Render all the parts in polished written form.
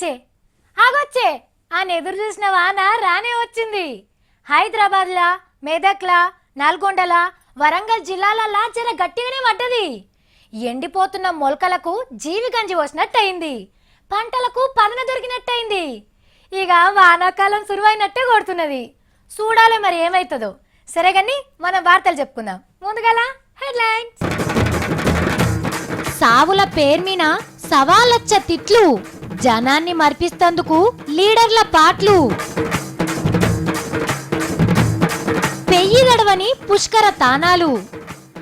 ఆగొచ్చే ఆగొచ్చే అని ఎదురు చూసిన వాన రానే వచ్చింది. హైదరాబాద్లా, మెదక్లా, నల్గొండలా, వరంగల్ జిల్లాలలా జర గట్టిగానే పడ్డది. ఎండిపోతున్న మొలకలకు జీవి గంజి పోసినట్టయింది, పంటలకు పదన దొరికినట్టయింది. ఇక వానాకాలం సురువైనట్టే కొడుతున్నది. చూడాలి మరి ఏమైతుందో. సరే కానీ మనం వార్తలు చెప్పుకుందాం. ముందుగల హెడ్లైన్స్. సావుల పేర్మిన సవాలచ్చ తిట్లు, జనాన్ని మర్పిస్తందుకు లీడర్ల పాట్లు. పెయ్యి దడవని పుష్కర తానాలు,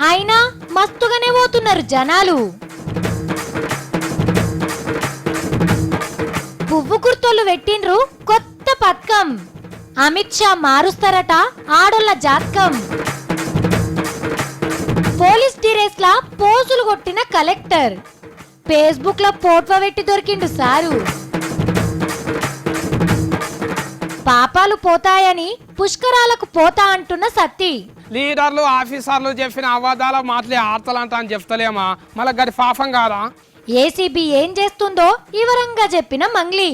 అయినా మస్తుగానే పోతున్నారు జనాలు. పువ్వు గుర్తోళ్ళు పెట్టిండ్రు కొత్త పథకం, అమిత్ షా మారుస్తారట ఆడోళ్ళ జాతకం. పోలీస్ డిరేస్ లా పోజులు కొట్టిన కలెక్టర్, ఫేస్బుక్ లో ఫోటో పెట్టి దొరికిండు సారు. పాపాలు పోతాయని పుష్కరాలకు పోతా అంటున్న సత్తి. లీడర్లు ఆఫీసర్లు చెప్పిన అవాదాల మాటలే ఆర్తలంట అని చెప్తలేమా, మళ్ళీ గడి పాపం కాదా? ఏసీబీ ఏం చేస్తుందో వివరంగా చెప్పిన మంగ్లీ.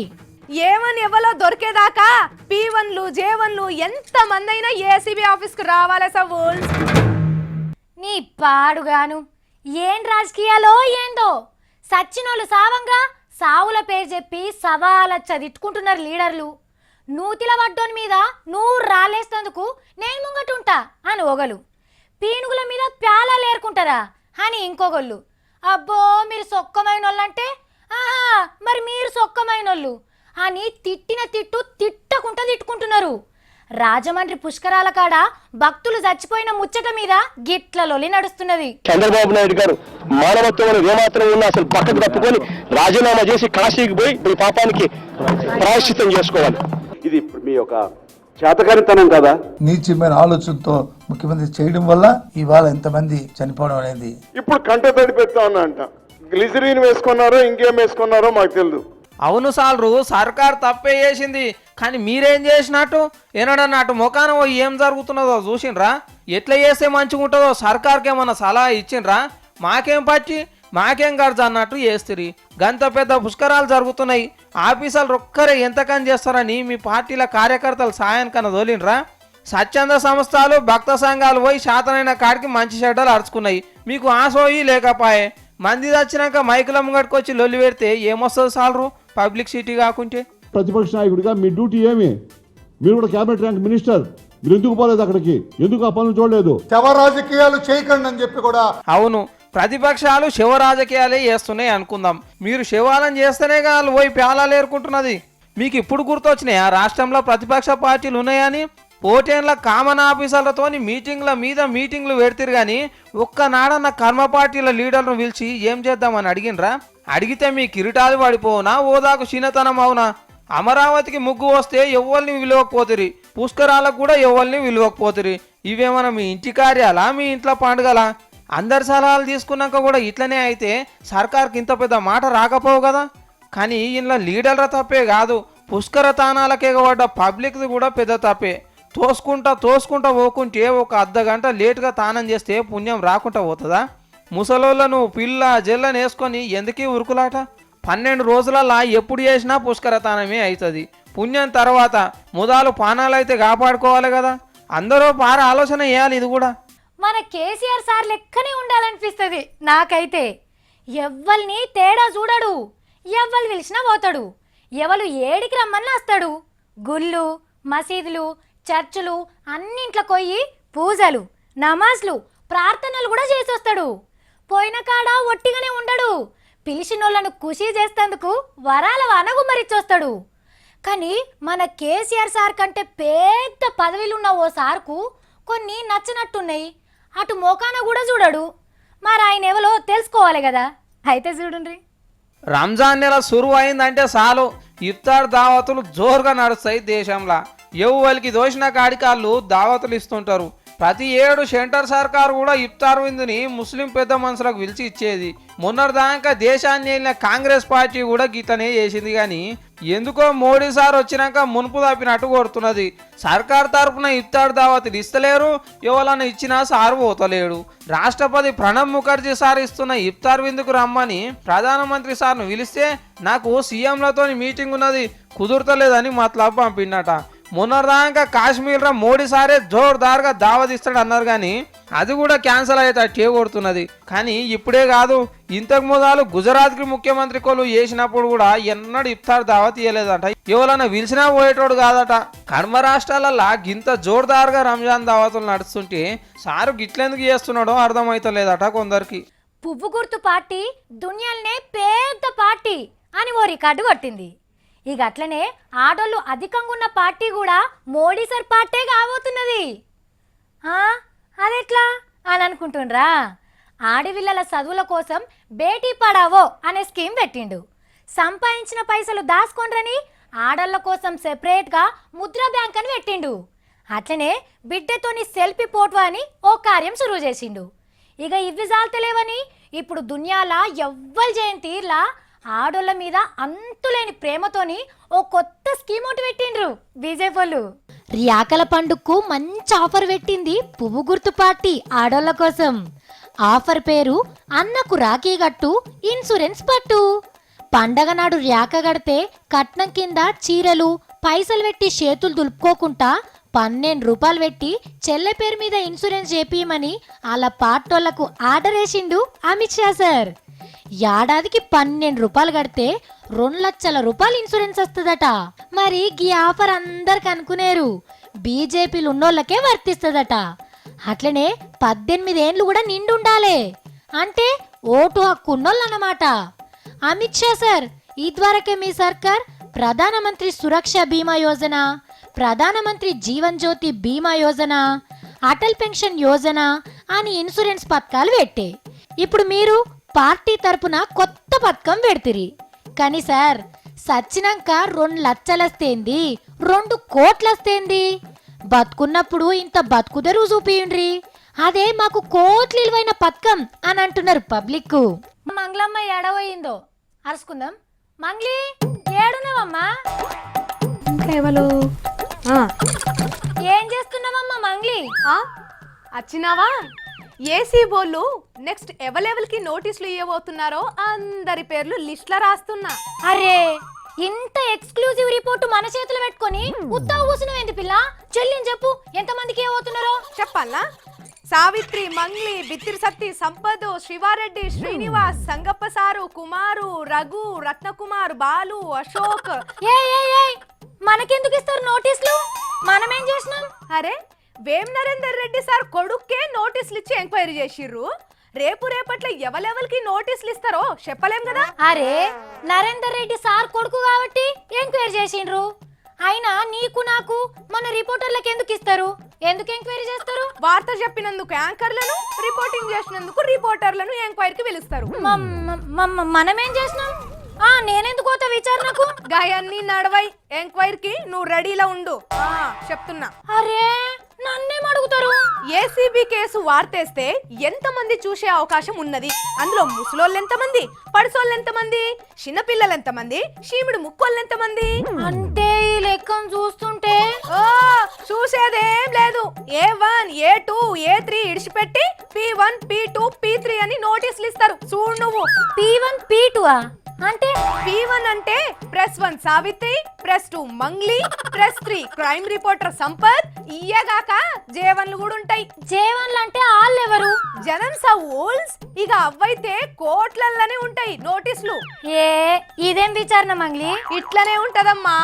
ఏమని ఎవలో దొరికేదాకా P1లు J1లు ఎంత మంది అయినా ఏసీబీ ఆఫీస్ కు రావాలే సవోల్. నీ పాడుగాను ఏం రాజకీయాలో ఏందో. సచ్చినోళ్ళు సావంగా సావుల పేరు చెప్పి సవాలచ్చ తిట్టుకుంటున్నారు లీడర్లు. నూతిల వడ్డోని మీద నువ్వు రాలేస్తందుకు నేను ముంగటుంటా అని ఒకలు, పీనుగుల మీద ప్యాలాలు ఏరుకుంటారా అని ఇంకొకళ్ళు. అబ్బో మీరు సొక్కమైన వాళ్ళంటే ఆహా మరి మీరు సొక్కమైనోళ్ళు అని తిట్టిన తిట్టు తిట్టకుండా తిట్టుకుంటున్నారు. రాజమండ్రి పుష్కరాల కాడ భక్తులు చచ్చిపోయిన ముచ్చట మీద గిట్ల లొలి నడుస్తున్నది. చంద్రబాబు నాయుడు గారు మానవత్వం ఏమాత్రం ఉన్నా అసలు పక్కకు తప్పుకొని రాజీనామా చేసి కాశీకి పోయి ఈ పాపానికి ప్రాయశ్చిత్తం చేసుకోవాలి. ఇది మీ యొక్క చేతకారితనం కదా, నీచమైన ఆలోచనతో ముఖ్యమంత్రి చేయడం వల్ల ఇవాళ ఎంతమంది చనిపోవడం అనేది. ఇప్పుడు కంట తడి పెడతా ఉన్నా అంట, గ్లిజరీన్ వేసుకున్నారో ఇంకేం వేసుకున్నారో మాకు తెలియదు. అవును సార్లు సర్కార్ తప్పే చేసింది, కానీ మీరేం చేసినట్టు ఏనాడన్నట్టు ముఖాన ఏం జరుగుతున్నదో చూసిండ్రా? ఎట్లా చేస్తే మంచిగా ఉంటుందో సర్కార్కి ఏమన్నా సలహా ఇచ్చిండ్రా? మాకేం పచ్చి మాకేం ఖర్చు అన్నట్టు చేస్తురి. గంత పెద్ద పుష్కరాలు జరుగుతున్నాయి, ఆఫీసర్లు ఒక్కరే ఎంతకని చేస్తారని మీ పార్టీల కార్యకర్తలు సాయానికన్నా తోలిండ్రా? స్వచ్ఛంద సంస్థలు భక్త సంఘాలు పోయి శాతనైన కాడికి మంచి చెడ్డలు అరుచుకున్నాయి. మీకు ఆశోయి లేకపాయే. మంది వచ్చినాక మైకుల ముంగట్టుకొచ్చి లొల్లి పెడితే ఏమొస్తుంది సాలరు పబ్లిక్ సిటీ కాకుంటే? ప్రతిపక్ష నాయకుడిగా మీ డ్యూటీ ఏమి? మీరు కూడా క్యాబినెట్ ర్యాంక్ మినిస్టర్, మీరు ఎందుకు పోలేదు అక్కడికి? ఎందుకు ఆ పనులు చూడలేదు? శవ రాజకీయాలు చేయకండి అని చెప్పి కూడా. అవును, ప్రతిపక్షాలు శివ రాజకీయాలే చేస్తున్నాయి అనుకుందాం. మీరు శివాలను చేస్తేనే వాళ్ళు పోయి ప్యాలాలు ఏరుకుంటున్నది. మీకు ఇప్పుడు గుర్తొచ్చినాయా రాష్ట్రంలో ప్రతిపక్ష పార్టీలు ఉన్నాయని? ఓటేన్ల కామన్ ఆఫీసర్లతో మీటింగ్ల మీద మీటింగ్లు పెడతారు కానీ ఒక్కనాడన్న కర్మ పార్టీల లీడర్ను పిలిచి ఏం చేద్దామని అడిగినరా? అడిగితే మీ కిరీటాలు పడిపోవునా, ఓదాకు చిన్నతనం అవునా? అమరావతికి ముగ్గు వస్తే ఎవరిని విలువకపోతురి, పుష్కరాలకు కూడా ఎవరిని విలువకపోతురి. ఇవేమన్నా మీ ఇంటి కార్యాలా, మీ ఇంట్లో పండుగలా? అందరి సలహాలు తీసుకున్నాక కూడా ఇట్లనే అయితే సర్కార్కి ఇంత పెద్ద మాట రాకపోవు కదా. కానీ ఇంట్లో లీడర్ల తప్పే కాదు, పుష్కర తానాలకే పడ్డ పబ్లిక్ది కూడా పెద్ద తప్పే. తోసుకుంటా పోకుంటే ఒక అర్ధగంట లేటుగా తానం చేస్తే పుణ్యం రాకుండా పోతుందా? ముసలోళ్ళను పిల్ల జల్లని వేసుకొని ఎందుకీ ఉరుకులాట? 12 రోజులల్లా ఎప్పుడు చేసినా పుష్కర తానమే అవుతుంది. పుణ్యం తర్వాత ముదాలు పానాలు అయితే కాపాడుకోవాలి కదా. అందరూ పార ఆలోచన చేయాలి. ఇది కూడా మన కేసీఆర్ సార్ లెక్కనే ఉండాలనిపిస్తుంది నాకైతే. ఎవ్వల్ని తేడా చూడడు, ఎవ్వరు పిలిచినా పోతాడు, ఎవరు ఏడికి రమ్మని వస్తాడు. గుళ్ళు, మసీదులు, చర్చులు అన్నింట్లో పోయి పూజలు, నమాజ్లు, ప్రార్థనలు కూడా చేసొస్తాడు. పోయిన కాడ ఒట్టిగానే ఉండడు, పిలిచినోళ్లను ఖుషి చేసేందుకు వరాల వాన గుమ్మరిచ్చొస్తాడు. కానీ మన కేసీఆర్ సార్ కంటే పెద్ద పదవిలున్న ఓ సార్కు కొన్ని నచ్చినట్టున్నాయి. అటు మోకాన కూడా చూడడు. మరి ఆయన ఎవరో తెలుసుకోవాలి కదా. అయితే చూడండి, రంజాన్ నెల సురువు అయిందంటే చాలు ఇఫ్తార్ దావతులు జోరుగా నడుస్తాయి దేశంలో. ఎవరికి దోషిన కాడికాళ్ళు దావతులు ఇస్తుంటారు. ప్రతి ఏడు సెంటర్ సర్కార్ కూడా ఇఫ్తార్ విందుని ముస్లిం పెద్ద మనుషులకు పిలిచి ఇచ్చేది. మొన్నటిదాకా దేశాన్ని వెళ్ళిన కాంగ్రెస్ పార్టీ కూడా గీతనే చేసింది. కానీ ఎందుకో మోడీ సార్ వచ్చినాక మునుపు తప్పినట్టు కొడుతున్నది. సర్కార్ తరఫున ఇఫ్తార్ దావతులు ఇస్తలేరు, ఎవరన్నా ఇచ్చినా సారు పోతలేడు. రాష్ట్రపతి ప్రణబ్ ముఖర్జీ సార్ ఇస్తున్న ఇఫ్తార్ విందుకు రమ్మని ప్రధానమంత్రి సార్ను పిలిస్తే నాకు సీఎంలతో మీటింగ్ ఉన్నది కుదురుతలేదని మతలబు పంపిండట. మొన్నటిదాకా కాశ్మీర్లో మోడీ సారే జోర్దార్గా దావతిస్తాడు అన్నారు, కానీ అది కూడా క్యాన్సిల్ అయితే కొడుతున్నది. కానీ ఇప్పుడే కాదు, ఇంతకు ముందాలు గుజరాత్కి ముఖ్యమంత్రి కొలు చేసినప్పుడు కూడా ఎన్నడూ ఇఫ్తార్ దావత్ ఇవ్వలేదంట. ఎవరైనా పిలిచినా పోయేటోడు కాదట. కర్మ రాష్ట్రాలల్లో గింత జోర్దార్గా రంజాన్ దావతులు నడుస్తుంటే సారు గిట్లెందుకు చేస్తున్నాడో అర్థమైతలేదట కొందరికి. పువ్వు గుర్తు పార్టీ దునియాలనే పెద్ద పార్టీ అని ఓ రికార్డు కొట్టింది. ఇక అట్లనే ఆడోళ్ళు అధికంగా ఉన్న పార్టీ కూడా మోడీ సార్ పార్టీ కాబోతున్నది. అదెట్లా అని అనుకుంటుండ్రా? ఆడపిల్లల చదువుల కోసం బేటీ పడావో అనే స్కీమ్ పెట్టిండు. సంపాదించిన పైసలు దాచుకోండ్రని ఆడళ్ళ కోసం సెపరేట్గా ముద్రా బ్యాంక్ అని పెట్టిండు. అట్లనే బిడ్డతోని సెల్ఫీ పోటో అని ఓ కార్యం సురువు చేసిండు. ఇక ఇవి జాల్తలేవని ఇప్పుడు దునియాల ఎవ్వరు జయంతిలా ఆడోళ్ళ మీద అంతులేని ప్రేమతోని ఓ కొత్త స్కీమ్ ఒకటి పెట్టిండ్రు బీజేపీ వాళ్ళు. రియాకల పండుగకు మంచి ఆఫర్ పెట్టింది పువ్వు గుర్తు పార్టీ ఆడోళ్ళ కోసం. ఆఫర్ పేరు అన్నకు రాఖీ గట్టు ఇన్సూరెన్స్ పట్టు. పండగ నాడు ర్యాక గడితే కట్నం కింద చీరలు పైసలు పెట్టి చేతులు దులుపుకోకుండా 12 రూపాయలు పెట్టి చెల్లె పేరు మీద ఇన్సూరెన్స్ చేపియమని అలా పార్టోళ్లకు ఆర్డర్ వేసిండు అమిత్ షా సార్. ఏడాదికి 12 రూపాయలు కడితే 2 లక్షల రూపాయలు ఇన్సూరెన్స్ వస్తుందట. మరి ఈ ఆఫర్ అందరికి అనుకునేరు, బీజేపీలు ఉన్నోళ్ళకే వర్తిస్తుందట. అట్లనే 18 ఏండ్లు కూడా నిండుండాలే, అంటే ఓటు హక్కు ఉన్నోళ్ళు అన్నమాట. అమిత్ షా సార్ ఇదివరకే మీ సర్కార్ ప్రధానమంత్రి సురక్ష బీమా యోజన, ప్రధానమంత్రి జీవన్ జ్యోతి బీమా యోజన, అటల్ పెన్షన్ యోజన అని ఇన్సూరెన్స్ పథకాలు పెట్టే. ఇప్పుడు మీరు పార్టీ తరపున కొత్త పథకం పెడతారు. కానీ సార్ సచ్చినాక 2 లక్షలస్తేంది, 2 కోట్లస్తేంది? బతుకున్నప్పుడు ఇంత బతుకుదెరువు చూపియండ్రి, అదే మాకు కోట్లు విలువైన పథకం అని అంటున్నారు పబ్లిక్. మంగళమ్మ ఎడవయిందో అరుచుకుందాం. మంగ్లీ ఏడున్నావమ్మా? ఎవరు ఏం చేస్తున్నావమ్మా మంగ్లీ? వచ్చినావా? ఏసీ బోళ్ళు నెక్స్ట్ ఎవలెవెల్కి నోటీసులు ఇవ్వబోతున్నారో అందరి పేర్లు లిస్ట్లో రాస్తున్నా. అరే ఇంత ఎక్స్క్లూజివ్ రిపోర్ట్ మన చేతులు పెట్టుకొని ఉత్తా కూసునవేంది పిల్ల? చెల్లిని చెప్పు, ఎంతమందికి ఏమవుతున్నారో చెప్పాలా? సావిత్రి, మంగ్లీ, బిత్తిరి సత్తి, సంపదు, శివారెడ్డి, శ్రీనివాస్, సంగప్ప సారు, కుమారు, రఘు, రత్నకుమార్, బాలు, అశోక్. మనకెందుకు ఇస్తారు నోటీసులు? మనమేం చేసినాం? అరే వేం నరేందర్ రెడ్డి సార్ కొడుక్కే నోటీసులు ఇచ్చి ఎంక్వైరీ చేసిర్రు. రేపట్ల ఎవలెవరికి నోటీసులు ఇస్తారో చెప్పలేం కదా. అరే నరేందర్ రెడ్డి సార్ కొడుకు కాబట్టి ఎంక్వైరీ చేసిండ్రు. అయినా నీకు నాకు మన రిపోర్టర్లకు ఎందుకు ఇస్తారు? ఎందుకు ఎంక్వైరీ చేస్తారు? వార్త చెప్పినందుకు యాంకర్లను, రిపోర్టింగ్ చేసినందుకు రిపోర్టర్లను ఎంక్వైరీకి పిలుస్తారు. మనమేం చేసినాం? నేనెందుకు పోతా విచారణకు? గాయాన్ని నడవై ఎంక్వైరీకి నువ్వు రెడీలో ఉండు చెప్తున్నా. అరే నన్నేం అడుగుతారు? ఏసీబీ కేసు వార్తేస్తే ఎంతమంది చూసే అవకాశం ఉన్నది? అందులో ముసలోళ్ళు ఎంతమంది, పడిసోళ్ళు ఎంతమంది, చిన్నపిల్లలు ఎంతమంది, చీమిడి ముక్కోళ్ళు ఎంతమంది? అంటే ఈ లెక్కను చూస్తుంటే చూసేదేం లేదు. A1, A2, A3 ఇడిచిపెట్టి P1, P2, P3 అని నోటీసులు ఇస్తారు. చూడు నువ్వు. P1, P2 అంటే P1 అంటే press 1 Savitri, press 2 Mangli, press 3 crime reporter Sampath. ఇయ్యగాక J1లు కూడా ఉంటాయి. J1లు అంటే వాళ్ళెవరు? జనం సౌల్స్. ఇక అవైతే కోట్లల్లనే ఉంటాయి నోటీసులు. ఇదేం విచారణ మంగ్లీ? ఇట్లనే ఉంటదమ్మా.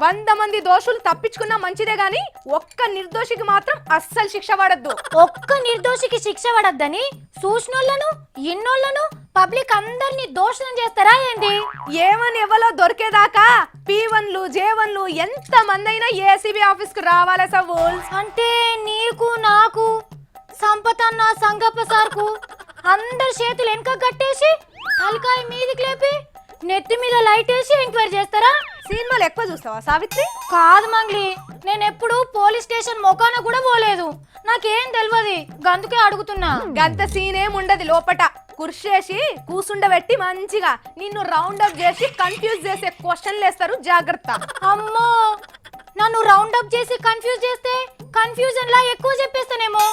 100 మంది దోషులు తప్పించుకున్నా మంచిదే గాని ఒక్క నిర్దోషికి మాత్రం అస్సలు శిక్ష పడద్దు. ఒక్క నిర్దోషికి శిక్ష పడద్దని చూసినోళ్లను ఇన్నోళ్లను పబ్లిక్ అందరినీ దోషం చేస్తారా ఏంది? ఏమని ఎవలో దొరికేదాకా P1లు J1లు ఎంత మంది అయినా ఏసీబీ ఆఫీస్ కు రావాలా సవోల్స్? అంటే నీకు నాకు సంపతన్న సంగప్ప సార్కు అందరి చేతులు వెనక కట్టేసి తలకాయ మీదికి లేపి నెత్తి మీద లైట్ వేసి ఎంక్వైరీ చేస్తారా? సినిమాలు ఎక్కువ చూస్తావా సావిత్రి? కాదు మంగ్లీ, నేను ఎప్పుడు పోలీస్ స్టేషన్ మొకాన కూడా పోలేదు, నాకేం తెలియదు, గందుకే అడుగుతున్నా. గంత సీనేం ఉండదు, లోపట కుర్చేసి కూసుండబెట్టి మంచిగా నిన్ను రౌండ్ అప్ చేసి కన్ఫ్యూజ్ చేసే క్వశ్చన్లు వేస్తారు, జాగ్రత్త. అమ్మో, నన్ను రౌండ్ అప్ చేసి కన్ఫ్యూజ్ చేస్తే కన్ఫ్యూజన్ లా ఎక్కువ చెప్పేస్తానేమో.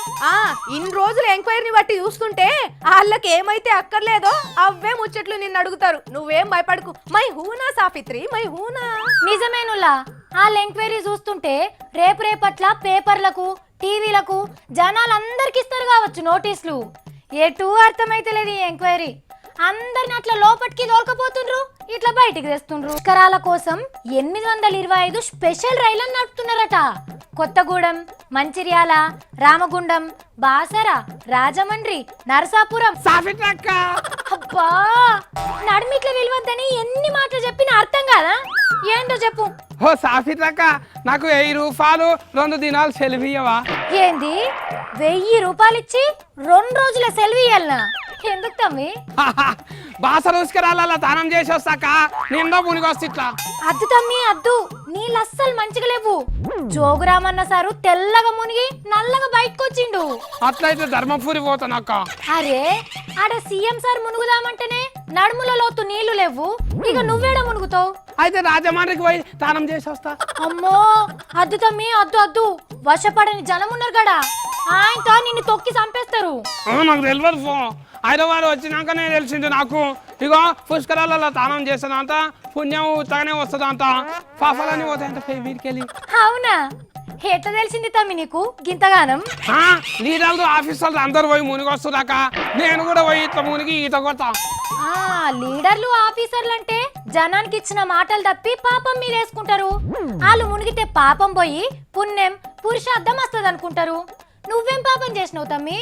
ఇన్ని రోజులు ఎంక్వైరీని బట్టి చూస్తుంటే వాళ్ళకి ఏమైతే అక్కర్లేదో అవే ముచ్చట్లు నిన్ను అడుగుతారు. నువ్వేం భయపడకు. మై హూనా సావిత్రి, మై హూనా. నిజమేనులా, వాళ్ళ ఎంక్వైరీ చూస్తుంటే రేపట్ల పేపర్లకు టీవీలకు జనాలందరికి ఇస్తారు కావచ్చు నోటీసులు. ఎటూ అర్థమైతలేదు ఈ ఎంక్వైరీ. అందరిని అట్లా లోపటికి దోల్కపోతుండ్రు, ఇట్లా బయటికి తెస్తుండ్రు. పుష్కరాల కోసం 825 స్పెషల్ రైళ్లను నడుపుతున్నారట. కొత్తగూడెం, మంచిర్యాల, రామగుండం, బాసర, రాజమండ్రి, నరసాపురం. సావిత్రి అక్క, అబ్బా, నడిమిట్ల విలువద్దని ఎన్ని మాటలు చెప్పినా అర్థం కాదా? ఏంటో చెప్పు. ఓ సావిత్రి అక్క, నాకు 1000 రూపాయలు 2 దినాలు సెలవు ఇయ్యవా? ఏంది 1000 రూపాయలు ఇచ్చి 2 రోజుల సెలవు ఇయ్యాలనా? ఎందుకు తమ్మి? బాసర ఉసుకరాల దానం చేసి వస్తాక నిండా మునిగొస్తా ఇట్లా. అద్దు తమ్మి అద్దు, నీళ్ళు అస్సలు మంచిగా లేవు. జోగురామన్న సారు తెల్లగా మునిగి నల్లగా బయటకు వచ్చిండు. అట్లయితే ధర్మపురి పోతానక్క. అరే, ఆడ సీఎం సార్ మునుగుదామంటేనే నడుముల లోతు నీళ్లు లేవు, ఇక నువ్వేడ మునుగుతావు? అయితే రాజమండ్రికి పోయి దానం చేసి వస్తా. అమ్మో, అద్దు తమ్మి అద్దు అద్దు, వశపడని జనం ఉన్నారు గడా, ఆయనతో నిన్ను తొక్కి చంపేస్తారు. నాకు తెలియదు పో. హైదరాబాద్ వచ్చినాకనే తెలిసింది నాకు. ఇగో పుష్కరాలలో దానం చేస్తానంట, పుణ్యం ఉత్తగానే వస్తుందంట, పాపాలని పోతాయంట వీడికెళ్ళి. అవునా? ఎట్లా తెలిసింది తమ్మి నీకు గింతగానం? లీడర్లు ఆఫీసర్లు అందరు పోయి మునిగి వస్తున్నాక నేను కూడా పోయి ఇట్లా మునిగి ఈత కొడతా. లీడర్లు ఆఫీసర్లు అంటే జనానికి ఇచ్చిన మాటలు తప్పి పాపం మీద వేసుకుంటారు. వాళ్ళు మునిగితే పాపం పోయి పుణ్యం పురుషార్థం వస్తుంది అనుకుంటారు. నువ్వేం పాపం చేసినావు తమ్మి?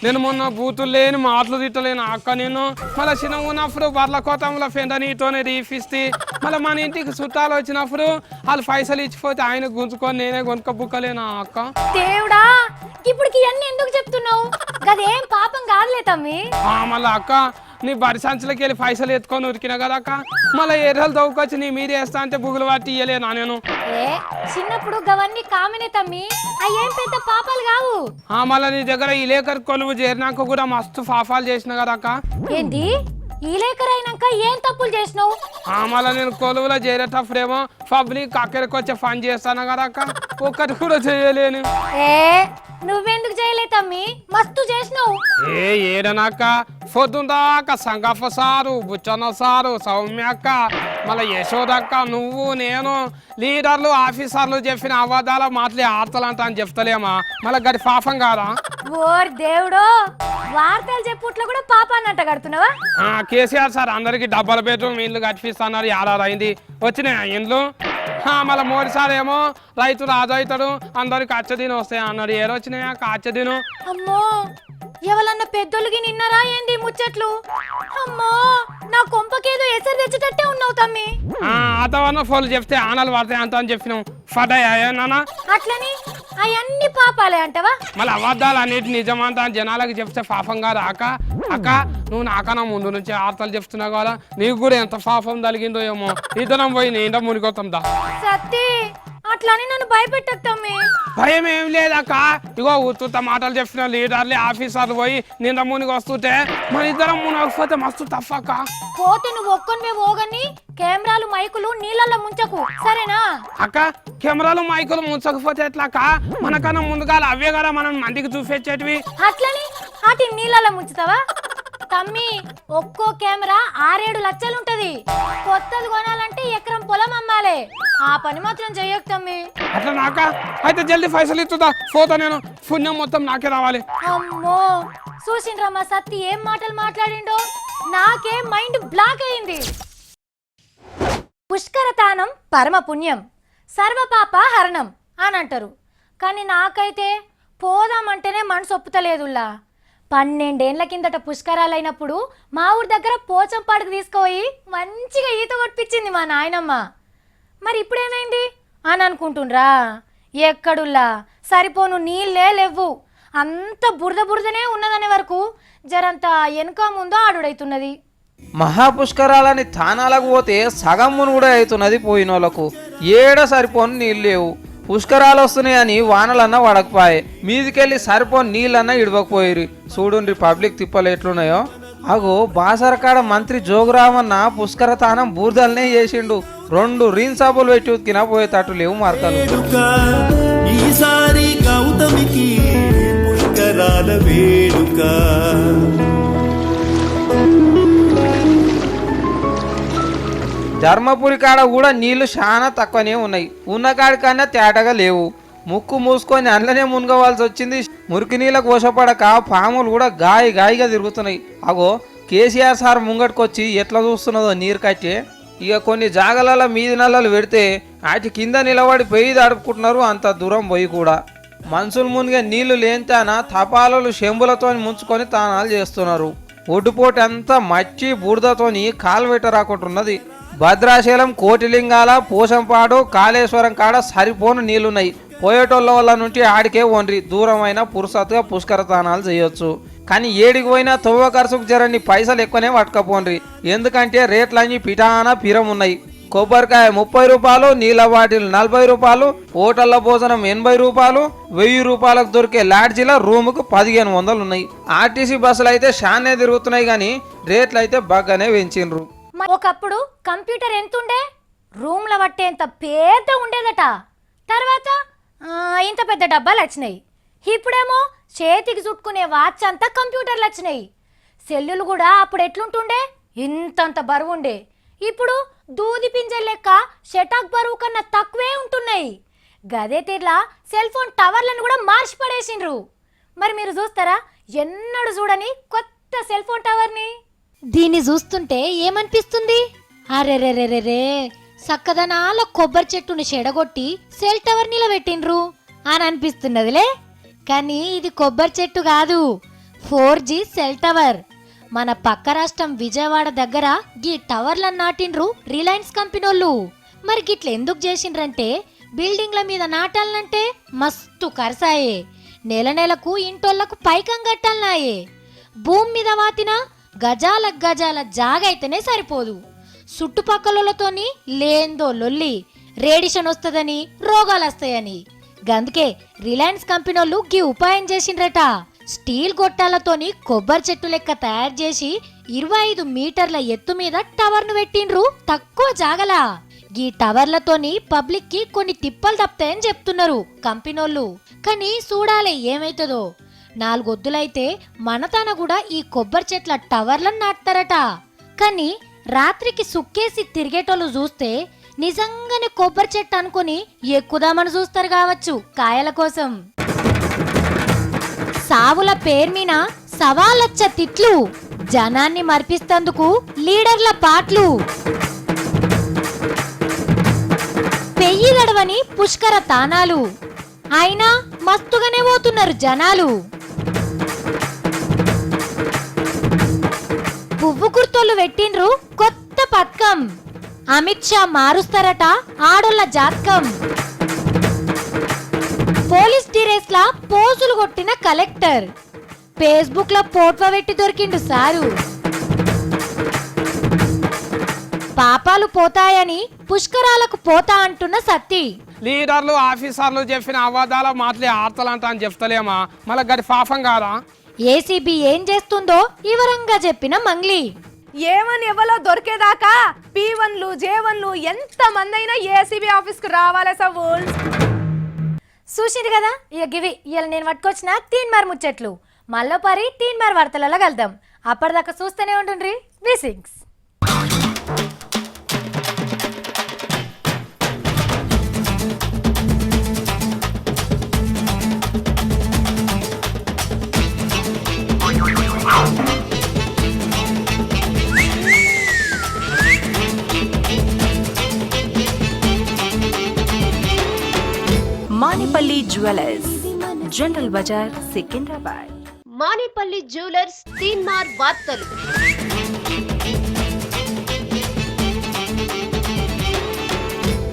నేను మొన్న బూతులు లేని మాటలు తిట్టలేను అక్క. నేను మళ్ళీ చిన్న ఉన్నప్పుడు బర్ల కోతంలో ఫెండనీతోనే రీఫిస్తే, మళ్ళీ మన ఇంటికి చుట్టాలు వచ్చినప్పుడు వాళ్ళు పైసలు ఇచ్చిపోతే ఆయన గుంజుకొని నేనే కొనుక్క బుక్కలేనా అక్క? దేవుడా, ఇప్పుడు ఇవన్నీ ఎందుకు చెప్తున్నావు? గదేం పాపం కాదులే తమ్మి. మళ్ళీ అక్క, నీ బడి సంచులకి వెళ్ళి పైసలు ఎత్తుకొని ఉరికినా కదా అక్క, మళ్ళీ ఎర్రలు తవ్వుకొచ్చి నీ మీద వేస్తా అంటే బుగులు పట్టి ఇయ్యలేనా నేను? చిన్నప్పుడు గవన్నీ కామనే తమ్మి, అయ్యేం పెద్ద పాపాలు కావు. మళ్ళీ నీ దగ్గర ఈ లేఖర్ కొలువు చేరినాక కూడా మస్తు పాపాలు చేసిన కదా అక్క. ఏంటి ఈ లేఖర్ అయినాక ఏం తప్పులు చేసినావు? మళ్ళీ నేను కొలువులో చేరేటప్పుడేమో పబ్లిక్ అక్కడికి వచ్చే పని చేస్తాను కదా అక్క, ఒక్కటి కూడా చేయలేను. నువ్వెందుకు చేయలే తమ్మి, మస్తు చేసినావు. ఏడనక్క, పొద్దుందాక సంగప్ప సారు, బుచ్చన్న సారు, సౌమ్య అక్క, మళ్ళీ యశోదక్క, నువ్వు, నేను, లీడర్లు ఆఫీసర్లు చెప్పిన అబద్ధాల మాటలే ఆర్తలంట అని చెప్తలేమా? మళ్ళీ గడి పాపం కాదా? ఓర్ దేవుడో, వార్తలు చెప్పుట్లో కూడా పాపాన్ని అంట కడుతున్నావా? కేసీఆర్ సార్ అందరికి డబల్ బెడ్రూమ్ ఇల్లు కట్టిస్తున్నారు, ఏడాది వచ్చినాయి ఆ ఇండ్లు. మళ్ళీ మోడీ సార్ ఏమో రైతు రాజు అవుతాడు, అందరికి అచ్చదిన వస్తాయి అన్నాడు. ఏరొచ్చినాయా అచ్చదిను? అమ్మో, ఎవరన్నా పెద్దోళ్ళకి నిన్నరా ఏంది ముచ్చట్లు? అమ్మో, నా కొంపకేదో ఎసరు తెచ్చేటట్టే ఉన్నావు తమ్మి. వాతావరణ ఫోన్లు చెప్తే ఆనాలు పడతాయి అంత అని చెప్పినాం. ఫటాయా నాన్న? అట్లని అవన్నీ పాపాలే అంటవా? మళ్ళీ అబద్ధాలు అన్నిటి నిజమంతా జనాలకు చెప్తే పాపం కాదు అక్క. అక్క, నువ్వు నాకన్నా ముందు నుంచి వార్తలు చెప్తున్నావు కదా, నీకు కూడా ఎంత పాపం తలిగిందో ఏమో. ఇద్దరం పోయి నేను మునిగొత్తాం దా. సత్తి, అట్లని నన్ను భయపెట్టమ్మి. భయం ఏం లేదక్క. ఇగో ఉత్తుత మాటలు చెప్పిన లీడర్లు ఆఫీసర్లు పోయి నింద మునిగి వస్తుంటే మన ఇద్దరం మునగకపోతే మస్తు తప్పక్క. పోతే నువ్వు ఒక్కనివే పోగని కెమెరాలు మైకులు నీళ్ళల్లో ముంచకు, సరేనా? అక్క, కెమెరాలు మైకులు ముంచకపోతే ఎట్లాక? మనకన్నా ముందుగా అవే కదా మనం మందికి చూపించేటివి. అట్లని అటు నీళ్ళల్లో ముంచుతావా? తమ్మి, ఒక్కో కెమెరా 6-7 లక్షలుంటది. కొత్తది కొనాలంటే ఎకరం పొలం అమ్మాలే. ఆ పని మాత్రం చెయ్యకు తమ్మి. అట్లా నాక? అయితే జల్దీ పైసలు ఇస్తుందా పోతా, నేను పుణ్యం మొత్తం నాకే రావాలి. అమ్మో, చూసిండ్రా మా సత్తి ఏం మాటలు మాట్లాడిండో, నాకే మైండ్ బ్లాక్ అయింది. పుష్కరతానం పరమ పుణ్యం, సర్వపాప హరణం అని అంటారు. కానీ నాకైతే పోదామంటేనే మనసు ఒప్పుతలేదుల్లా. 12 ఏళ్ల కిందట పుష్కరాలైనప్పుడు మా ఊరి దగ్గర పోచంపాడుకు తీసుకుపోయి మంచిగా ఈత కొట్టించింది మా నాయనమ్మ. మరి ఇప్పుడేమైంది అని అనుకుంటుండ్రా? ఎక్కడుల్లా, సరిపోను నీళ్ళే లేవు, అంత బురదనే ఉన్నదనే వరకు జరంతా వెనుక ముందో ఆడుడైతున్నది. మహాపుష్కరాలని తానాలకు పోతే సగం మునుగుడే అవుతున్నది పోయిన వాళ్ళకు. ఏడ సరిపోని నీళ్ళు లేవు. పుష్కరాలు వస్తున్నాయని వానలన్నా వడకపోయాయి, మీదికెళ్ళి సరిపోని నీళ్ళన్నా ఇడవకపోయి. చూడుండ్రి పబ్లిక్ తిప్పలు ఎట్లున్నాయో. అగో బాసరకాడ మంత్రి జోగురామన్న పుష్కర తానం బూర్దల్నే చేసిండు. 2 రీన్ సబ్బులు పెట్టి ఉతికినా పోయేటట్టు లేవు మార్కలు. ఈసారి గౌతమికి పుష్కరాల వేడుక. ధర్మపురి కాడ కూడా నీళ్లు చాలా తక్కువనే ఉన్నాయి. ఉన్న కాడి కన్నా తేటగా లేవు. ముక్కు మూసుకొని అందులోనే మునగవలసి వచ్చింది. మురికి నీళ్ళకు వశపడక పాములు కూడా గాయిగా తిరుగుతున్నాయి. అగో కేసీఆర్ సార్ ముంగట్టుకొచ్చి ఎట్లా చూస్తున్నదో నీరు కట్టి. ఇక కొన్ని జాగలలో మీది నల్లలు పెడితే వాటి కింద నిలబడి పొయ్యి తడుపుకుంటున్నారు. అంత దూరం పోయి కూడా మనుషులు మునిగే నీళ్లు లేనితేనా తపాలలు చెంబులతో ముంచుకొని తానాలు చేస్తున్నారు. ఒడ్డుపోటు అంతా మచ్చి బూడిదతోని కాలువెట్ట రాకుంటున్నది. భద్రాచలం, కోటిలింగాల, పోసంపాడు, కాళేశ్వరం కాడ సరిపోను నీళ్లున్నాయి. పోయేటోళ్ళ వల్ల నుండి ఆడికే ఓన్రి దూరమైన పురుసత్తుగా పుష్కర తానాలు చేయొచ్చు. కానీ ఏడికి పోయినా తవ్వ ఖర్చుకు జరని పైసలు ఎక్కువనే పట్టుకపోండ్రి. ఎందుకంటే రేట్లన్నీ పిటానా పిరం ఉన్నాయి. కొబ్బరికాయ 30 రూపాయలు, నీళ్ళ బాటిల్ 40 రూపాయలు, హోటళ్ల భోజనం 80 రూపాయలు, 1000 రూపాయలకు దొరికే లాడ్జీల రూముకు 1500 ఉన్నాయి. ఆర్టీసీ బస్సులు అయితే షానే తిరుగుతున్నాయి, కానీ రేట్లు అయితే బాగానే పెంచిండ్రు. ఒకప్పుడు కంప్యూటర్ ఎంతుండే? రూమ్లో పట్టేంత పెద్ద ఉండేదట. తర్వాత ఇంత పెద్ద డబ్బాలు వచ్చినాయి. ఇప్పుడేమో చేతికి చుట్టుకునే వాచ్ అంతా కంప్యూటర్లు వచ్చినాయి. సెల్లులు కూడా అప్పుడు ఎట్లుంటుండే? ఇంతంత బరువు ఉండే. ఇప్పుడు దూది పింజల్ లెక్క షటాక్ బరువు కన్నా తక్కువే ఉంటున్నాయి. గదే తీర్లా సెల్ ఫోన్ టవర్లను కూడా మార్చి పడేసిండ్రు. మరి మీరు చూస్తారా ఎన్నడూ చూడని కొత్త సెల్ ఫోన్ టవర్ని? దీన్ని చూస్తుంటే ఏమనిపిస్తుంది? అరెరెరెరెరే, సక్కదనాల కొబ్బరి చెట్టుని చెడగొట్టి సెల్ టవర్ నిలబెట్టిండ్రు అని అనిపిస్తున్నదిలే. కానీ ఇది కొబ్బరి చెట్టు కాదు, 4G సెల్ టవర్. మన పక్క రాష్ట్రం విజయవాడ దగ్గర గీ టవర్లను నాటిండ్రు రిలయన్స్ కంపెనోళ్ళు. మరి గిట్ల ఎందుకు చేసిండ్రంటే బిల్డింగ్ల మీద నాటాలంటే మస్తు ఖర్చాయే. నెలకు ఇంటోళ్లకు పైకం కట్టాలనాయే. భూమి మీద వాతిన గజాల జాగైతేనే సరిపోదు. చుట్టుపక్కలతోని లేందో లొల్లి, రేడిషన్ వస్తుందని, రోగాలు వస్తాయని. గందుకే రిలయన్స్ కంపెనీలు గీ ఉపాయం చేసిండ్రట. స్టీల్ గొట్టాలతోని కొబ్బరి చెట్టు లెక్క తయారు చేసి 25 మీటర్ల ఎత్తు మీద టవర్ను పెట్టిండ్రు తక్కువ జాగలా. గీ టవర్లతోని పబ్లిక్ కి కొన్ని తిప్పలు తప్పుతాయని చెప్తున్నారు కంపెనీలు. కానీ చూడాలి ఏమైతుందో. 4 వద్దులైతే మనతాన కూడా ఈ కొబ్బరి చెట్ల టవర్లను నాటుతారట. కానీ రాత్రికి సుక్కేసి తిరిగేటోళ్ళు చూస్తే నిజంగానే కొబ్బరి చెట్టు అనుకుని ఎక్కుదామని చూస్తారు కావచ్చు కాయల కోసం. సావుల పేర్మీన సవాలచ్చ తిట్లు, జనాన్ని మర్పిస్తందుకు లీడర్ల పాటలు. పెయ్యి గడవని పుష్కర తానాలు, అయినా మస్తుగానే పోతున్నారు జనాలు. పువ్వు గుర్తోళ్ళు పెట్టిండ్రు కొత్త పథకం. అమిత్ షా మారుస్తారట ఆడోళ్ళ జాతకం. పోలీస్ డ్రెస్ లా పోజులు కొట్టిన కలెక్టర్, ఫేస్బుక్ లో ఫోటో పెట్టి దొరికిండు సారు. పాపాలు పోతాయని పుష్కరాలకు పోతా అంటున్న సత్తి. లీడర్లు ఆఫీసర్లు చెప్పిన అబద్ధాల మాటలే ఆర్తలంట అని చెప్తలేమా? మళ్ళీ గడి పాపం కాదా? ఏసీబీ ఏం చేస్తుందో వివరంగా చెప్పిన మంగ్లీ. ఏమని ఎవలో దొరికేదాకా P1లు J1లు ఎంత మంది అయినా ఏసీబీ ఆఫీస్ కు రావాలా సవోల్. చూసింది కదా, ఇక గివి ఇవాళ నేను పట్టుకొచ్చిన 3 మార్ ముచ్చట్లు. మళ్ళీ పరి 3 మార్ వార్తలలో కలుద్దాం. అప్పటిదాకా చూస్తూనే ఉంటుండ్రి V6. Manipalli jewellers, general bazaar, Secunderabad. Manipalli jewellers 3 మార్ వార్తలు.